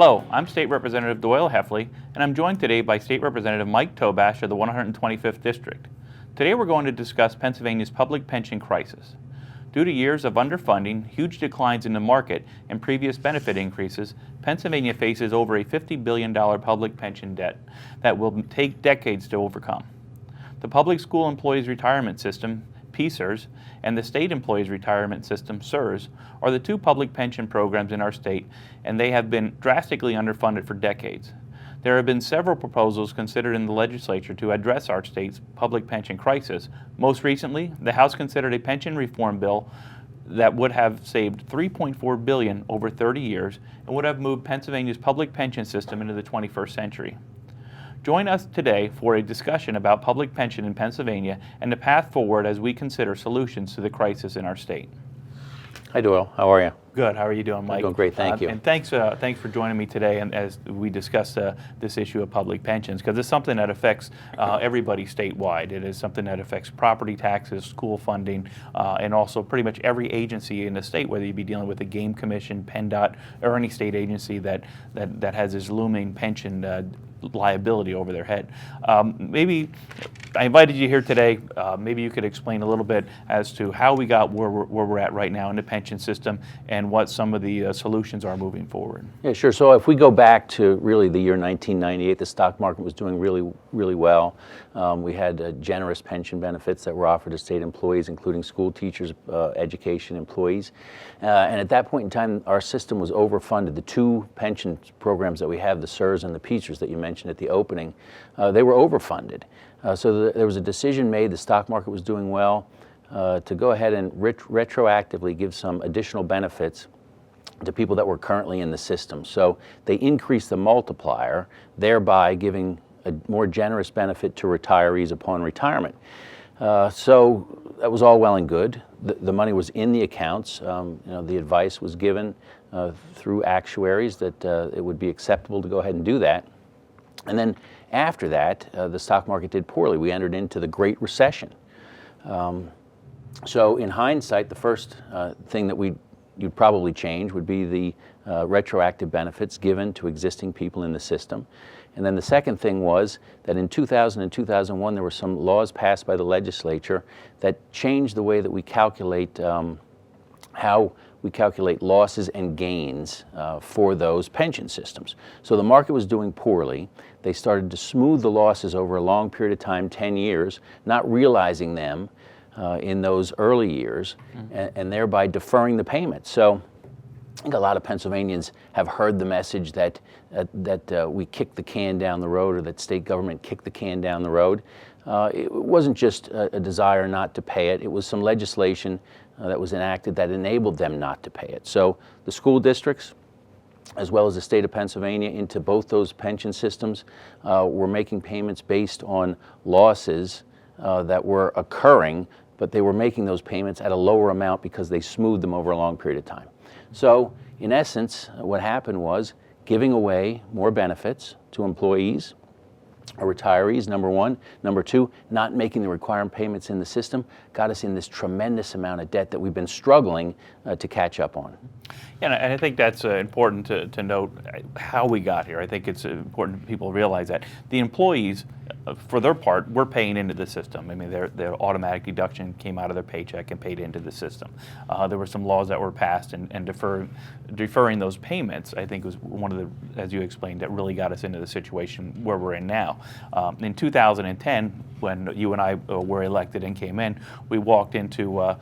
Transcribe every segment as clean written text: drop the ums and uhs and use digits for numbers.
Hello, I'm State Representative Doyle Heffley, and I'm joined today by State Representative Mike Tobash of the 125th District. Today we're going to discuss Pennsylvania's public pension crisis. Due to years of underfunding, huge declines in the market, and previous benefit increases, Pennsylvania faces over a $50 billion public pension debt that will take decades to overcome. The Public School Employees Retirement System, PSERS, and the State Employees Retirement System, SERS, are the two public pension programs in our state, and they have been drastically underfunded for decades. There have been several proposals considered in the legislature to address our state's public pension crisis. Most recently, the House considered a pension reform bill that would have saved $3.4 billion over 30 years and would have moved Pennsylvania's public pension system into the 21st century. Join us today for a discussion about public pension in Pennsylvania and the path forward as we consider solutions to the crisis in our state. Hi Doyle, how are you? Good. How are you doing, Mike? I'm doing great, thank you. And thanks for joining me today, and as we discuss this issue of public pensions, because it's something that affects everybody statewide. It is something that affects property taxes, school funding, and also pretty much every agency in the state, whether you be dealing with the Game Commission, PennDOT, or any state agency that has this looming pension liability over their head. Maybe I invited you here today. Maybe you could explain a little bit as to how we got where we're at right now in the pension system and what some of the solutions are moving forward. Yeah, sure. So if we go back to really the year 1998, the stock market was doing really well. We had generous pension benefits that were offered to state employees, including school teachers, education employees. And at that point in time, our system was overfunded. The two pension programs that we have, the SERS and the PSERS that you mentioned at the opening, they were overfunded. So there was a decision made, the stock market was doing well, to go ahead and retroactively give some additional benefits to people that were currently in the system. So they increased the multiplier, thereby giving a more generous benefit to retirees upon retirement. So that was all well and good. The money was in the accounts. The advice was given through actuaries that it would be acceptable to go ahead and do that. And then after that, the stock market did poorly. We entered into the Great Recession. So in hindsight, the first thing that you'd probably change would be the retroactive benefits given to existing people in the system. And then the second thing was that in 2000 and 2001, there were some laws passed by the legislature that changed the way that we calculate how we calculate losses and gains for those pension systems. So the market was doing poorly. They started to smooth the losses over a long period of time, 10 years, not realizing them in those early years, and thereby deferring the payments. So I think a lot of Pennsylvanians have heard the message that we kicked the can down the road, or that state government kicked the can down the road. It wasn't just a desire not to pay it. It was some legislation that was enacted that enabled them not to pay it. So the school districts, as well as the state of Pennsylvania, into both those pension systems, were making payments based on losses that were occurring, but they were making those payments at a lower amount because they smoothed them over a long period of time. So in essence, what happened was giving away more benefits to employees or retirees, number one. Number two, not making the required payments in the system got us in this tremendous amount of debt that we've been struggling to catch up on. Yeah, and I think that's important to note how we got here. I think it's important people realize that the employees, for their part, were paying into the system. I mean, their automatic deduction came out of their paycheck and paid into the system. There were some laws that were passed and deferring those payments, I think, was one of the, as you explained, that really got us into the situation where we're in now. In 2010, when you and I were elected and came in, we walked into a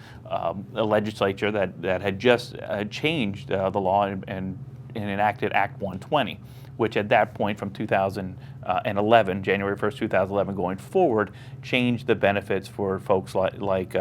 legislature that had just changed the law and enacted Act 120, which at that point from 2011, January 1st, 2011, going forward, changed the benefits for folks like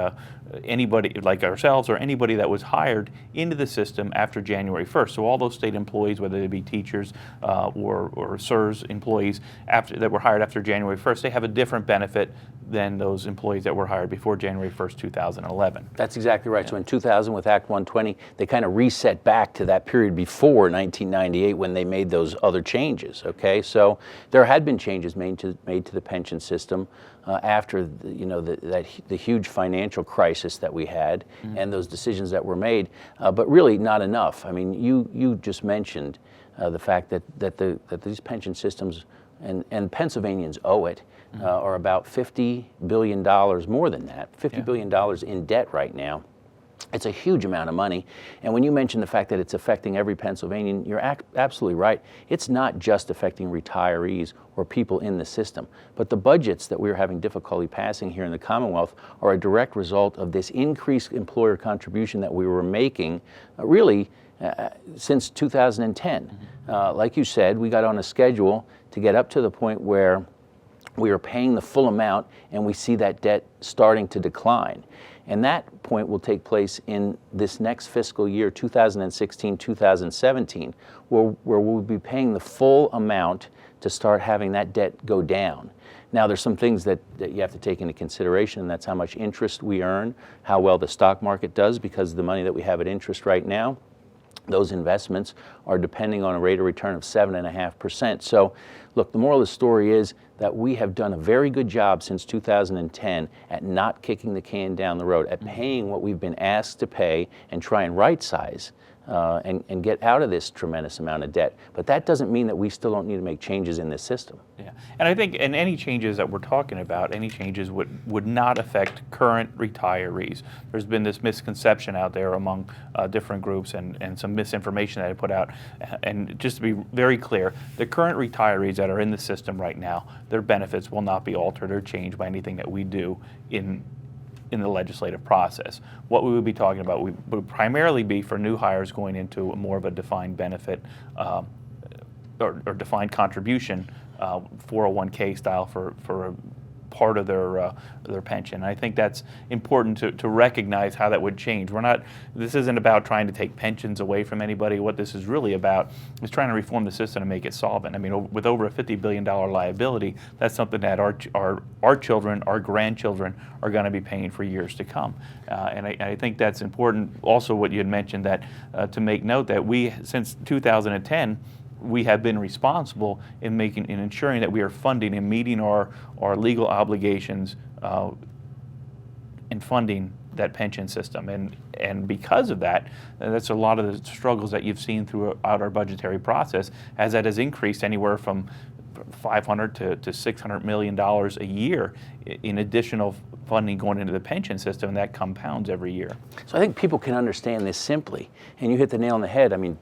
anybody like ourselves or anybody that was hired into the system after January 1st. So all those state employees, whether they be teachers or SERS employees that were hired after January 1st, they have a different benefit than those employees that were hired before January 1st, 2011. That's exactly right. Yeah. So in 2000 with Act 120, they kind of reset back to that period before 1998 when they made those other changes, okay? So there had been changes made to the pension system after the huge financial crisis that we had and those decisions that were made, but really not enough. I mean, you just mentioned the fact that these pension systems, and Pennsylvanians owe it, are about $50 billion, more than that, $50 billion in debt right now. It's a huge amount of money. And when you mention the fact that it's affecting every Pennsylvanian, you're absolutely right. It's not just affecting retirees or people in the system, but the budgets that we're having difficulty passing here in the Commonwealth are a direct result of this increased employer contribution that we were making really since 2010. Like you said, we got on a schedule to get up to the point where we are paying the full amount and we see that debt starting to decline. And that point will take place in this next fiscal year, 2016-2017, where we'll be paying the full amount to start having that debt go down. Now, there's some things that you have to take into consideration, and that's how much interest we earn, how well the stock market does, because the money that we have at interest right now, those investments are depending on a rate of return of 7.5%. So, look, the moral of the story is that we have done a very good job since 2010 at not kicking the can down the road, at paying what we've been asked to pay and try and right-size and get out of this tremendous amount of debt. But that doesn't mean that we still don't need to make changes in this system. Yeah, and I think in any changes that we're talking about, any changes would not affect current retirees. There's been this misconception out there among different groups and some misinformation that I put out. And just to be very clear, the current retirees that are in the system right now, their benefits will not be altered or changed by anything that we do in the legislative process. What we would be talking about would primarily be for new hires going into more of a defined benefit or defined contribution 401k style for a part of their pension. And I think that's important to recognize how that would change. This isn't about trying to take pensions away from anybody. What this is really about is trying to reform the system and make it solvent. I mean, with over a $50 billion liability, that's something that our children, our grandchildren are going to be paying for years to come. And I think that's important. Also, what you had mentioned, that to make note that since 2010, we have been responsible in ensuring that we are funding and meeting our legal obligations in funding that pension system. And because of that, that's a lot of the struggles that you've seen throughout our budgetary process, as that has increased anywhere from $500 to $600 million a year in additional funding going into the pension system, and that compounds every year. So I think people can understand this simply, and you hit the nail on the head. I mean,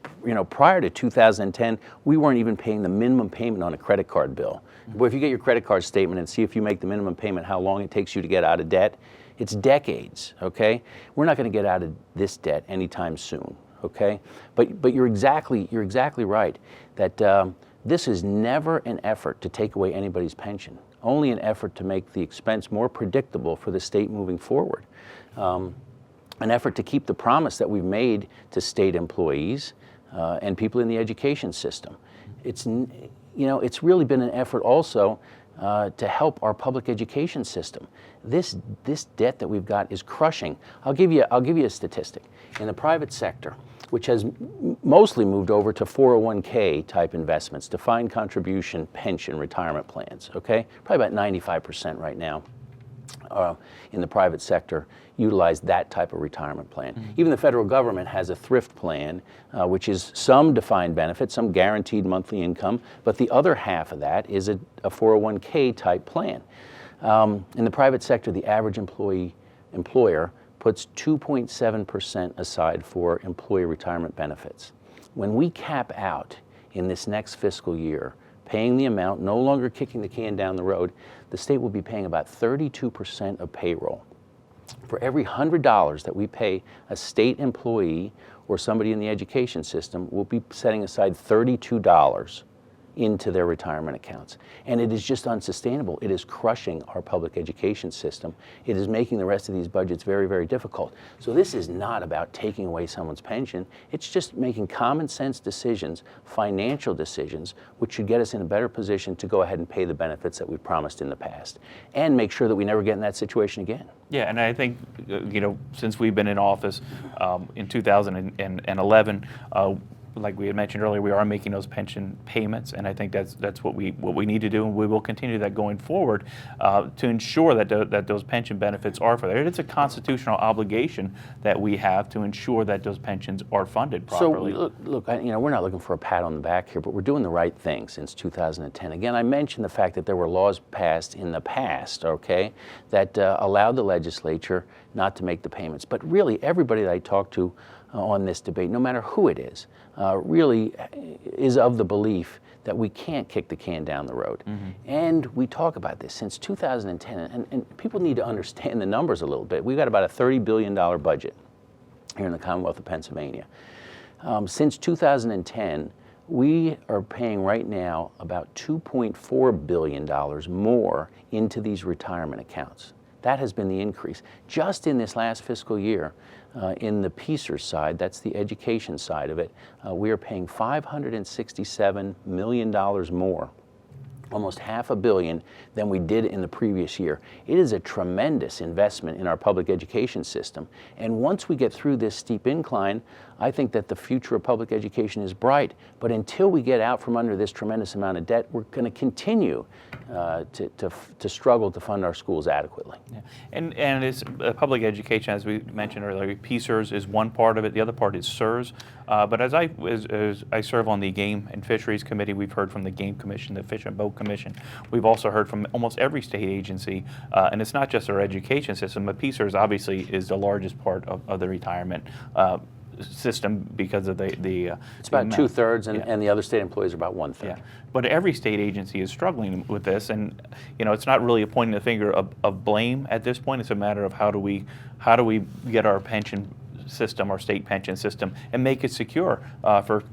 prior to 2010, we weren't even paying the minimum payment on a credit card bill. But if you get your credit card statement and see if you make the minimum payment, how long it takes you to get out of debt, it's decades, okay? We're not going to get out of this debt anytime soon, okay? But you're exactly right that this is never an effort to take away anybody's pension, only an effort to make the expense more predictable for the state moving forward. An effort to keep the promise that we've made to state employees and people in the education system. It's really been an effort also to help our public education system. This debt that we've got is crushing. I'll give you a statistic. In the private sector, which has mostly moved over to 401k type investments, defined contribution pension retirement plans, okay? Probably about 95% right now in the private sector utilize that type of retirement plan. Mm-hmm. Even the federal government has a thrift plan, which is some defined benefit, some guaranteed monthly income, but the other half of that is a 401k type plan. In the private sector, the average employer puts 2.7% aside for employee retirement benefits. When we cap out in this next fiscal year, paying the amount, no longer kicking the can down the road, the state will be paying about 32% of payroll. For every $100 that we pay a state employee or somebody in the education system, we'll be setting aside $32 into their retirement accounts. And it is just unsustainable. It is crushing our public education system. It is making the rest of these budgets very, very difficult. So this is not about taking away someone's pension. It's just making common sense decisions, financial decisions, which should get us in a better position to go ahead and pay the benefits that we've promised in the past and make sure that we never get in that situation again. Yeah, and I think, since we've been in office in 2011, like we had mentioned earlier, we are making those pension payments, and I think that's what we need to do, and we will continue that going forward to ensure that those pension benefits are for that. It's a constitutional obligation that we have to ensure that those pensions are funded properly. So look, we're not looking for a pat on the back here, but we're doing the right thing since 2010. Again, I mentioned the fact that there were laws passed in the past, okay, that allowed the legislature not to make the payments. But really, everybody that I talked to on this debate, no matter who it is, really is of the belief that we can't kick the can down the road. Mm-hmm. And we talk about this since 2010, and people need to understand the numbers a little bit. We've got about a $30 billion budget here in the Commonwealth of Pennsylvania. Since 2010, we are paying right now about $2.4 billion more into these retirement accounts. That has been the increase. Just in this last fiscal year, in the PSERS side, that's the education side of it, we are paying $567 million more, almost $500 million than we did in the previous year. It is a tremendous investment in our public education system. And once we get through this steep incline, I think that the future of public education is bright. But until we get out from under this tremendous amount of debt, we're going to continue to struggle to fund our schools adequately. Yeah. And it's public education, as we mentioned earlier. PSERS is one part of it. The other part is SERS. But as I serve on the Game and Fisheries Committee, we've heard from the Game Commission, the Fish and Boat Commission. We've also heard from almost every state agency, and it's not just our education system, but PSERS obviously is the largest part of the retirement system because of the it's about 2/3, and the other state employees are about 1/3. Yeah. But every state agency is struggling with this, and it's not really a pointing the finger of blame at this point. It's a matter of how do we get our pension system, our state pension system, and make it secure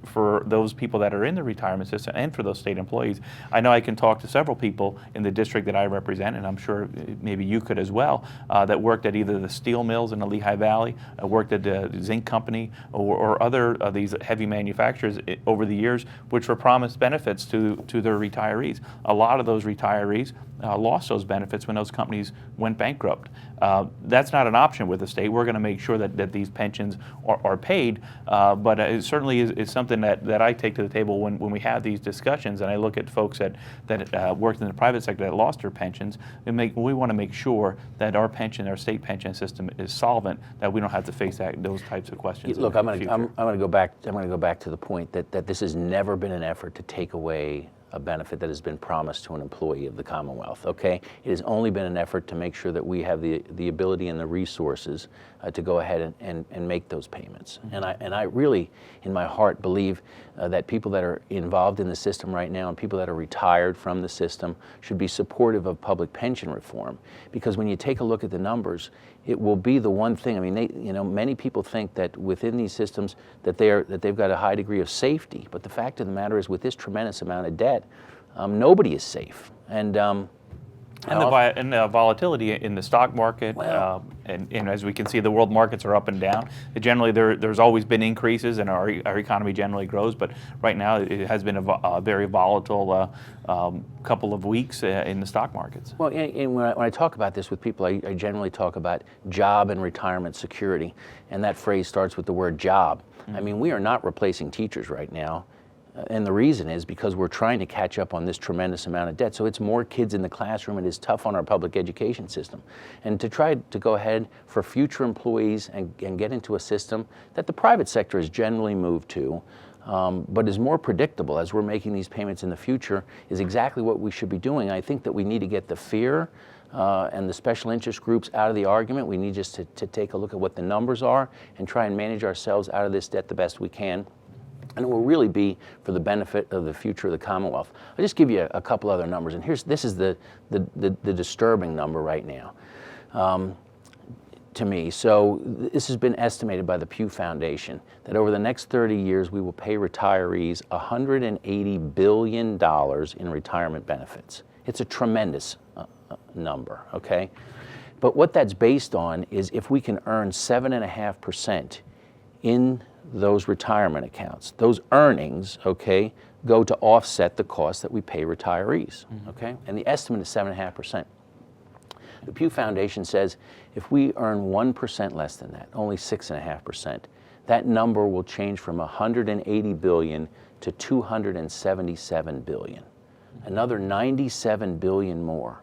for those people that are in the retirement system and for those state employees. I know I can talk to several people in the district that I represent, and I'm sure maybe you could as well, that worked at either the steel mills in the Lehigh Valley, worked at the zinc company, or other of these heavy manufacturers over the years, which were promised benefits to their retirees. A lot of those retirees lost those benefits when those companies went bankrupt. That's not an option with the state. We're going to make sure that these pensions are paid, but it certainly is something that I take to the table when we have these discussions, and I look at folks that worked in the private sector that lost their pensions, we want to make sure that our state pension system is solvent, that we don't have to face those types of questions. Look, I'm going to go back to the point that this has never been an effort to take away a benefit that has been promised to an employee of the Commonwealth, okay? It has only been an effort to make sure that we have the ability and the resources to go ahead and make those payments. Mm-hmm. And I really, in my heart, believe that people that are involved in the system right now and people that are retired from the system should be supportive of public pension reform. Because when you take a look at the numbers, it will be the one thing. I mean, many people think that within these systems that they've got a high degree of safety, but the fact of the matter is, with this tremendous amount of debt, nobody is safe. And the volatility in the stock market, well, and as we can see, the world markets are up and down. Generally, there's always been increases, and our economy generally grows. But right now, it has been a very volatile couple of weeks in the stock markets. Well, and when I talk about this with people, I generally talk about job and retirement security, and that phrase starts with the word job. Mm-hmm. I mean, we are not replacing teachers right now. And the reason is because we're trying to catch up on this tremendous amount of debt. So it's more kids in the classroom. It is tough on our public education system. And to try to go ahead for future employees and get into a system that the private sector has generally moved to, but is more predictable as we're making these payments in the future, is exactly what we should be doing. I think that we need to get the fear and the special interest groups out of the argument. We need just to take a look at what the numbers are and try and manage ourselves out of this debt the best we can. And it will really be for the benefit of the future of the Commonwealth. I'll just give you a couple other numbers, and this is the disturbing number right now to me. So this has been estimated by the Pew Foundation that over the next 30 years we will pay retirees $180 billion in retirement benefits. It's a tremendous number, okay? But what that's based on is if we can earn 7.5% in those retirement accounts. Those earnings, okay, go to offset the cost that we pay retirees, okay? And the estimate is 7.5%. The Pew Foundation says if we earn 1% less than that, only 6.5%, that number will change from 180 billion to 277 billion. Another 97 billion more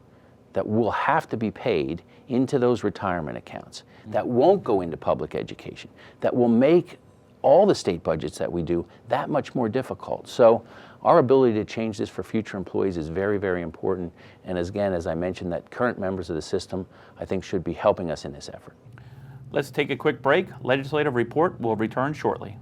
that will have to be paid into those retirement accounts, that won't go into public education, that will make all the state budgets that we do that much more difficult. So our ability to change this for future employees is very, very important. And again, as I mentioned, that current members of the system, I think, should be helping us in this effort. Let's take a quick break. Legislative Report will return shortly.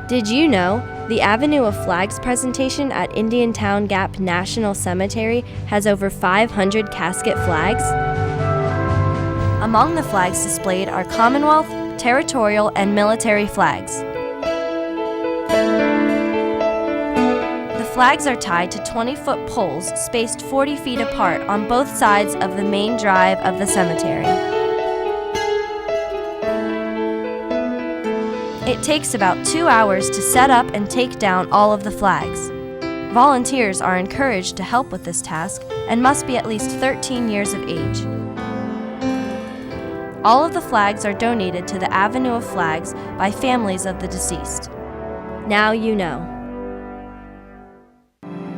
Did you know the Avenue of Flags presentation at Indiantown Gap National Cemetery has over 500 casket flags? Among the flags displayed are Commonwealth, territorial, and military flags. The flags are tied to 20-foot poles spaced 40 feet apart on both sides of the main drive of the cemetery. It takes about 2 hours to set up and take down all of the flags. Volunteers are encouraged to help with this task and must be at least 13 years of age. All of the flags are donated to the Avenue of Flags by families of the deceased. Now you know.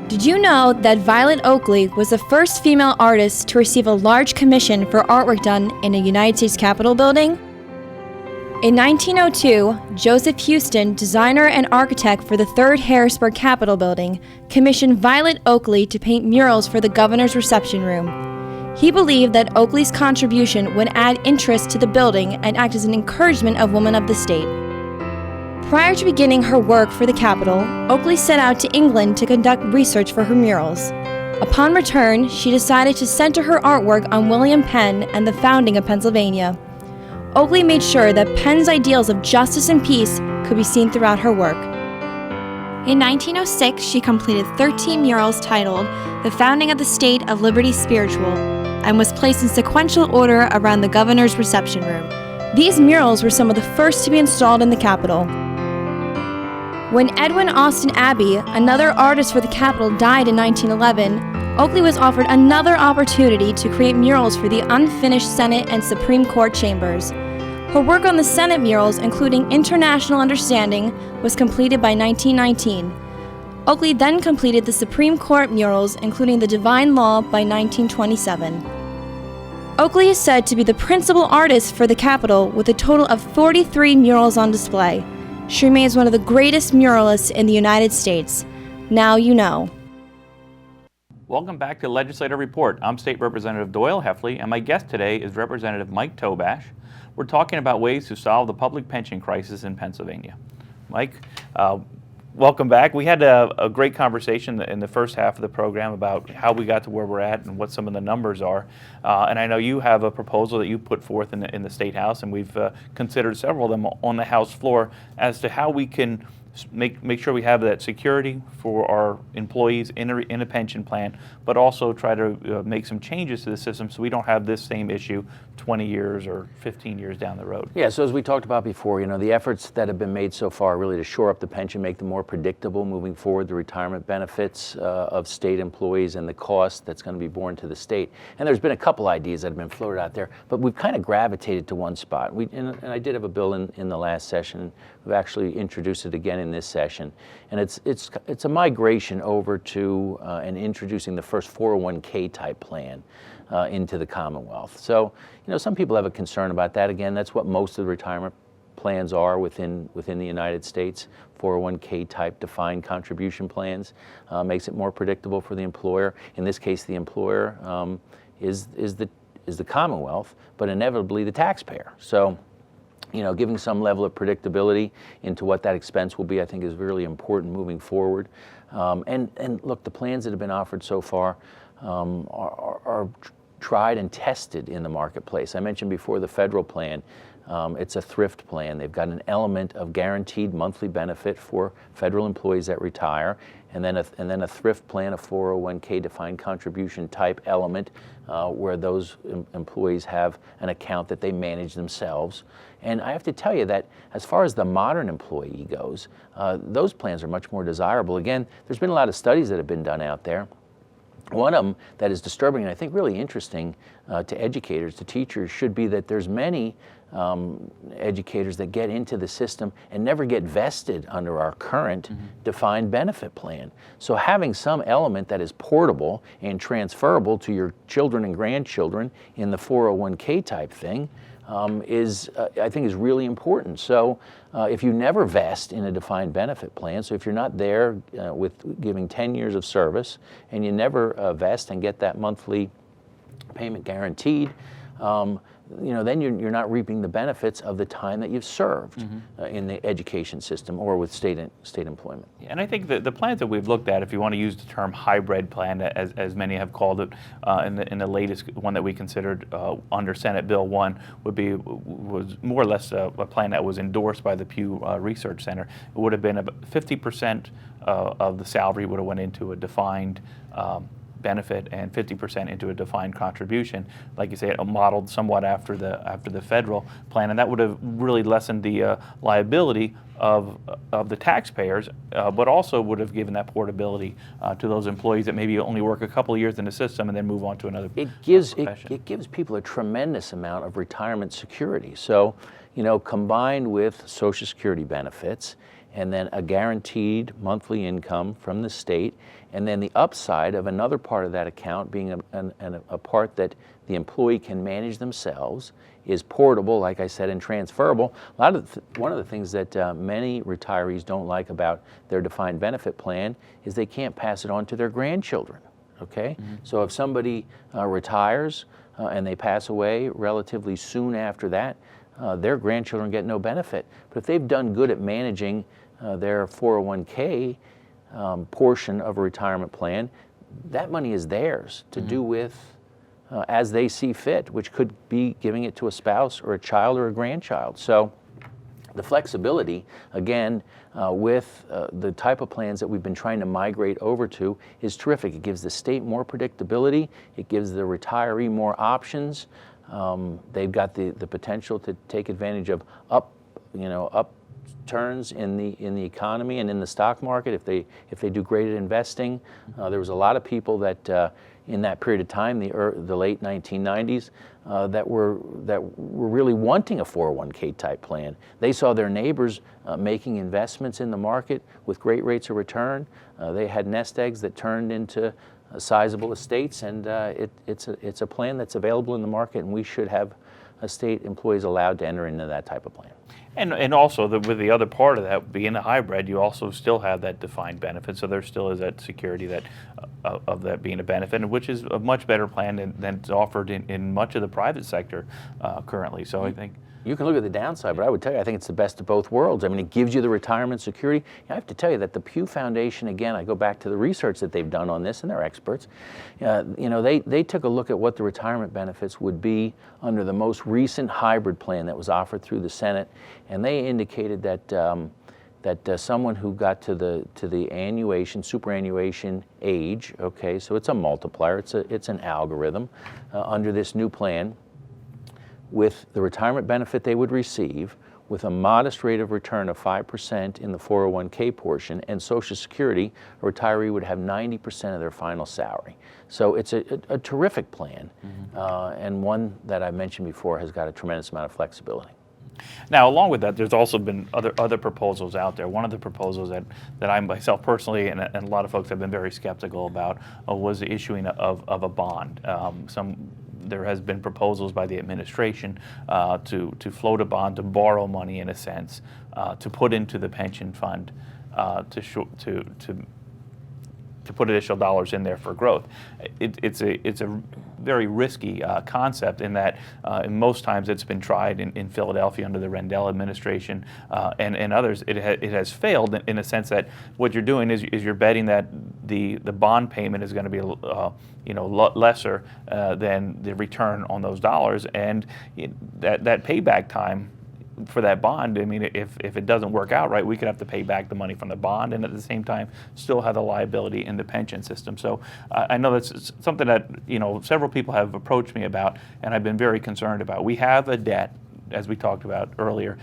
Did you know that Violet Oakley was the first female artist to receive a large commission for artwork done in a United States Capitol building? In 1902, Joseph Houston, designer and architect for the 3rd Harrisburg Capitol building, commissioned Violet Oakley to paint murals for the governor's reception room. He believed that Oakley's contribution would add interest to the building and act as an encouragement of women of the state. Prior to beginning her work for the Capitol, Oakley set out to England to conduct research for her murals. Upon return, she decided to center her artwork on William Penn and the founding of Pennsylvania. Oakley made sure that Penn's ideals of justice and peace could be seen throughout her work. In 1906, she completed 13 murals titled The Founding of the State of Liberty Spiritual and was placed in sequential order around the governor's reception room. These murals were some of the first to be installed in the Capitol. When Edwin Austin Abbey, another artist for the Capitol, died in 1911, Oakley was offered another opportunity to create murals for the unfinished Senate and Supreme Court chambers. Her work on the Senate murals, including International Understanding, was completed by 1919. Oakley then completed the Supreme Court murals, including the Divine Law, by 1927. Oakley is said to be the principal artist for the Capitol, with a total of 43 murals on display. She remains one of the greatest muralists in the United States. Now you know. Welcome back to Legislative Report. I'm State Representative Doyle Heffley, and my guest today is Representative Mike Tobash. We're talking about ways to solve the public pension crisis in Pennsylvania. Mike, welcome back. We had a great conversation in the first half of the program about how we got to where we're at and what some of the numbers are. And I know you have a proposal that you put forth in the State House, and we've considered several of them on the House floor as to how we can make sure we have that security for our employees in a pension plan, but also try to make some changes to the system so we don't have this same issue 20 years or 15 years down the road. Yeah, so as we talked about before, the efforts that have been made so far really to shore up the pension, make them more predictable moving forward, the retirement benefits of state employees and the cost that's going to be borne to the state. And there's been a couple ideas that have been floated out there, but we've kind of gravitated to one spot. And I did have a bill in the last session. We've actually introduced it again in this session. And it's a migration over to and introducing the first 401k type plan into the Commonwealth. So, some people have a concern about that. Again, that's what most of the retirement plans are within the United States. 401k type defined contribution plans makes it more predictable for the employer. In this case, the employer is the Commonwealth, but inevitably the taxpayer. So, giving some level of predictability into what that expense will be, I think, is really important moving forward. And look, the plans that have been offered so far are tried and tested in the marketplace. I mentioned before the federal plan. It's a thrift plan. They've got an element of guaranteed monthly benefit for federal employees that retire, and then a thrift plan, a 401k defined contribution type element where those employees have an account that they manage themselves. And I have to tell you that as far as the modern employee goes, those plans are much more desirable. Again, there's been a lot of studies that have been done out there. One of them that is disturbing and I think really interesting to educators, to teachers, should be that there's many educators that get into the system and never get vested under our current defined benefit plan. So having some element that is portable and transferable to your children and grandchildren in the 401k type thing I think is really important. So if you never vest in a defined benefit plan, so if you're not there with giving 10 years of service and you never vest and get that monthly payment guaranteed, then you're not reaping the benefits of the time that you've served in the education system or with state employment. Yeah, and I think the plans that we've looked at, if you want to use the term hybrid plan, as many have called it, in the latest one that we considered under Senate Bill 1, was more or less a plan that was endorsed by the Pew Research Center. It would have been about 50% of the salary would have went into a defined benefit and 50% into a defined contribution, like you say, modeled somewhat after the federal plan, and that would have really lessened the liability of the taxpayers, but also would have given that portability to those employees that maybe only work a couple of years in the system and then move on to another profession. It gives people a tremendous amount of retirement security. So, combined with Social Security benefits, and then a guaranteed monthly income from the state, and then the upside of another part of that account being a part that the employee can manage themselves, is portable, like I said, and transferable. One of the things that many retirees don't like about their defined benefit plan is they can't pass it on to their grandchildren. Okay, so if somebody retires and they pass away relatively soon after that, their grandchildren get no benefit. But if they've done good at managing their 401k portion of a retirement plan, that money is theirs to do with as they see fit, which could be giving it to a spouse or a child or a grandchild. So the flexibility, again, with the type of plans that we've been trying to migrate over to is terrific. It gives the state more predictability. It gives the retiree more options. They've got the potential to take advantage of upturns in the economy and in the stock market if they do great at investing. There was a lot of people that in that period of time, the late 1990s, that were really wanting a 401k type plan. They saw their neighbors making investments in the market with great rates of return. They had nest eggs that turned into sizable estates, and it's a plan that's available in the market, and we should have state employees allowed to enter into that type of plan. And also, with the other part of that, being a hybrid, you also still have that defined benefit, so there still is that security that of that being a benefit, which is a much better plan than is offered in much of the private sector currently. So I think you can look at the downside, but I would tell you, I think it's the best of both worlds. I mean, it gives you the retirement security. I have to tell you that the Pew Foundation, again, I go back to the research that they've done on this, and they're experts. They took a look at what the retirement benefits would be under the most recent hybrid plan that was offered through the Senate, and they indicated that someone who got to the superannuation age, okay, so it's a multiplier, it's an algorithm under this new plan, with the retirement benefit they would receive, with a modest rate of return of 5% in the 401k portion, and Social Security, a retiree would have 90% of their final salary. So it's a terrific plan, and one that I mentioned before has got a tremendous amount of flexibility. Now, along with that, there's also been other proposals out there. One of the proposals that I myself personally and a lot of folks have been very skeptical about was the issuing of a bond. There has been proposals by the administration to float a bond, to borrow money in a sense, to put into the pension fund, to to put additional dollars in there for growth. It's a very risky concept in that in most times it's been tried in Philadelphia under the Rendell administration and others. It has failed in a sense that what you're doing is you're betting that the bond payment is going to be lesser than the return on those dollars, and that payback time for that bond, I mean, if it doesn't work out right, we could have to pay back the money from the bond and at the same time still have the liability in the pension system. So I know that's something that several people have approached me about, and I've been very concerned about. We have a debt, as we talked about earlier.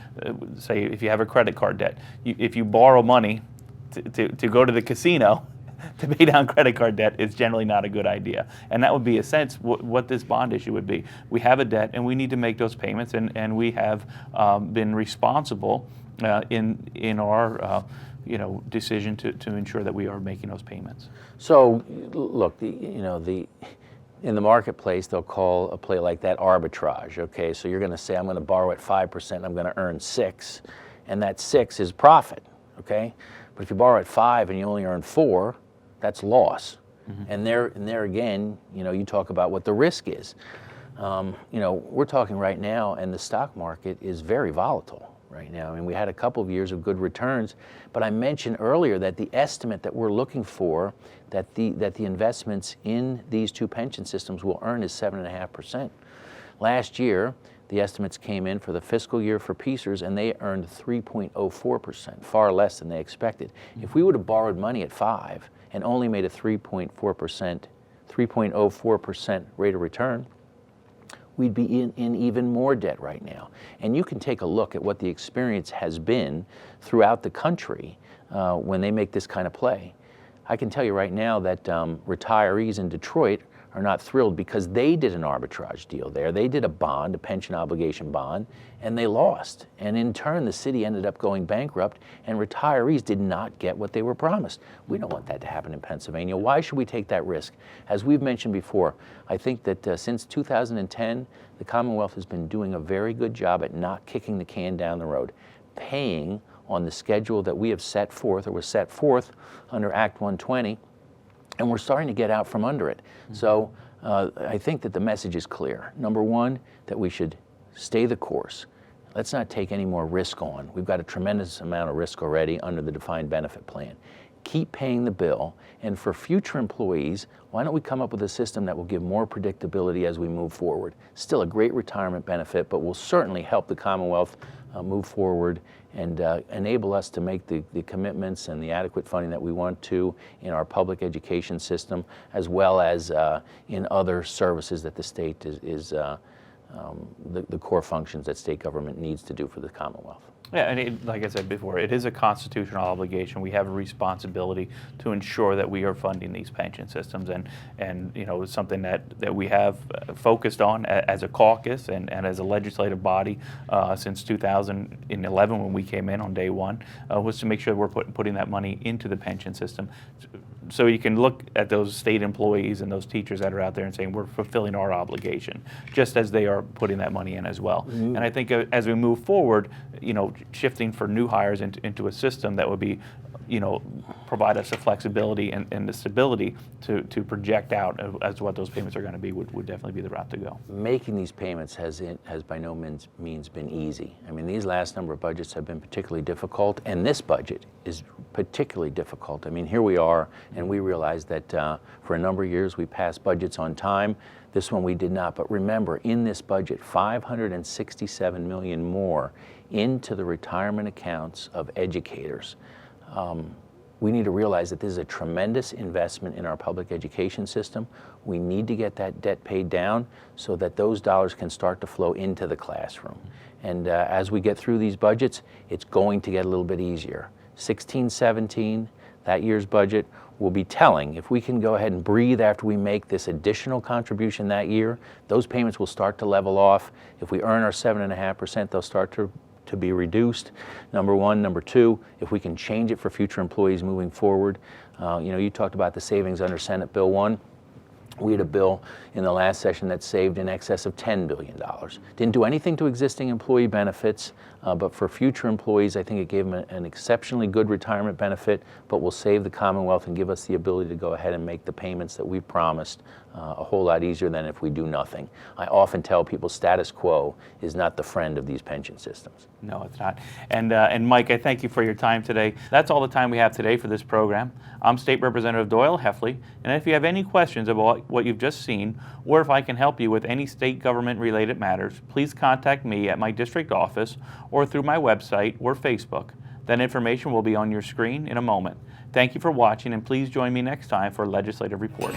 Say if you have a credit card debt, if you borrow money to go to the casino to pay down credit card debt is generally not a good idea. And that would be a sense what this bond issue would be. We have a debt and we need to make those payments, and we have been responsible in our decision to ensure that we are making those payments. So look, in the marketplace, they'll call a play like that arbitrage. Okay, so you're going to say, I'm going to borrow at 5%, I'm going to earn 6, and that 6 is profit. Okay, but if you borrow at 5 and you only earn 4, that's loss. Mm-hmm. And there again, you talk about what the risk is. We're talking right now, and the stock market is very volatile right now. I mean, we had a couple of years of good returns, but I mentioned earlier that the estimate that we're looking for, that the investments in these two pension systems will earn is 7.5%. Last year, the estimates came in for the fiscal year for PSERS, and they earned 3.04%, far less than they expected. Mm-hmm. If we would have borrowed money at 5 and only made a 3.04% rate of return, we'd be in even more debt right now. And you can take a look at what the experience has been throughout the country when they make this kind of play. I can tell you right now that retirees in Detroit are not thrilled because they did an arbitrage deal there. They did a bond, a pension obligation bond, and they lost. And in turn, the city ended up going bankrupt, and retirees did not get what they were promised. We don't want that to happen in Pennsylvania. Why should we take that risk? As we've mentioned before, I think that since 2010, the Commonwealth has been doing a very good job at not kicking the can down the road, paying on the schedule that we have set forth, or was set forth under Act 120, and we're starting to get out from under it. Mm-hmm. So I think that the message is clear. Number one, that we should stay the course. Let's not take any more risk on. We've got a tremendous amount of risk already under the defined benefit plan. Keep paying the bill, and for future employees, why don't we come up with a system that will give more predictability as we move forward? Still a great retirement benefit, but will certainly help the Commonwealth move forward and enable us to make the commitments and the adequate funding that we want to in our public education system, as well as in other services that the state is the core functions that state government needs to do for the Commonwealth. Yeah, and like I said before, it is a constitutional obligation. We have a responsibility to ensure that we are funding these pension systems, and it's something that we have focused on as a caucus and as a legislative body since 2011 when we came in on day one, was to make sure we're putting that money into the pension system. So you can look at those state employees and those teachers that are out there and saying we're fulfilling our obligation, just as they are putting that money in as well. Mm-hmm. And I think as we move forward, shifting for new hires into a system that would be, provide us the flexibility and the stability to project out as to what those payments are going to be would definitely be the route to go. Making these payments has by no means been easy. I mean, these last number of budgets have been particularly difficult, and this budget is particularly difficult. I mean, here we are, and we realize that for a number of years we passed budgets on time. This one we did not. But remember, in this budget, $567 million more into the retirement accounts of educators. We need to realize that this is a tremendous investment in our public education system. We need to get that debt paid down so that those dollars can start to flow into the classroom. And as we get through these budgets, it's going to get a little bit easier. 16-17, that year's budget, will be telling. If we can go ahead and breathe after we make this additional contribution that year, those payments will start to level off. If we earn our 7.5%, they'll start to be reduced, number one. Number two, if we can change it for future employees moving forward. You talked about the savings under Senate Bill 1. We had a bill in the last session that saved in excess of $10 billion. Didn't do anything to existing employee benefits, but for future employees, I think it gave them an exceptionally good retirement benefit, but will save the Commonwealth and give us the ability to go ahead and make the payments that we've promised a whole lot easier than if we do nothing. I often tell people status quo is not the friend of these pension systems. No, it's not. And Mike, I thank you for your time today. That's all the time we have today for this program. I'm State Representative Doyle Heffley, and if you have any questions about what you've just seen, or if I can help you with any state government-related matters, please contact me at my district office or through my website or Facebook. That information will be on your screen in a moment. Thank you for watching, and please join me next time for a legislative report.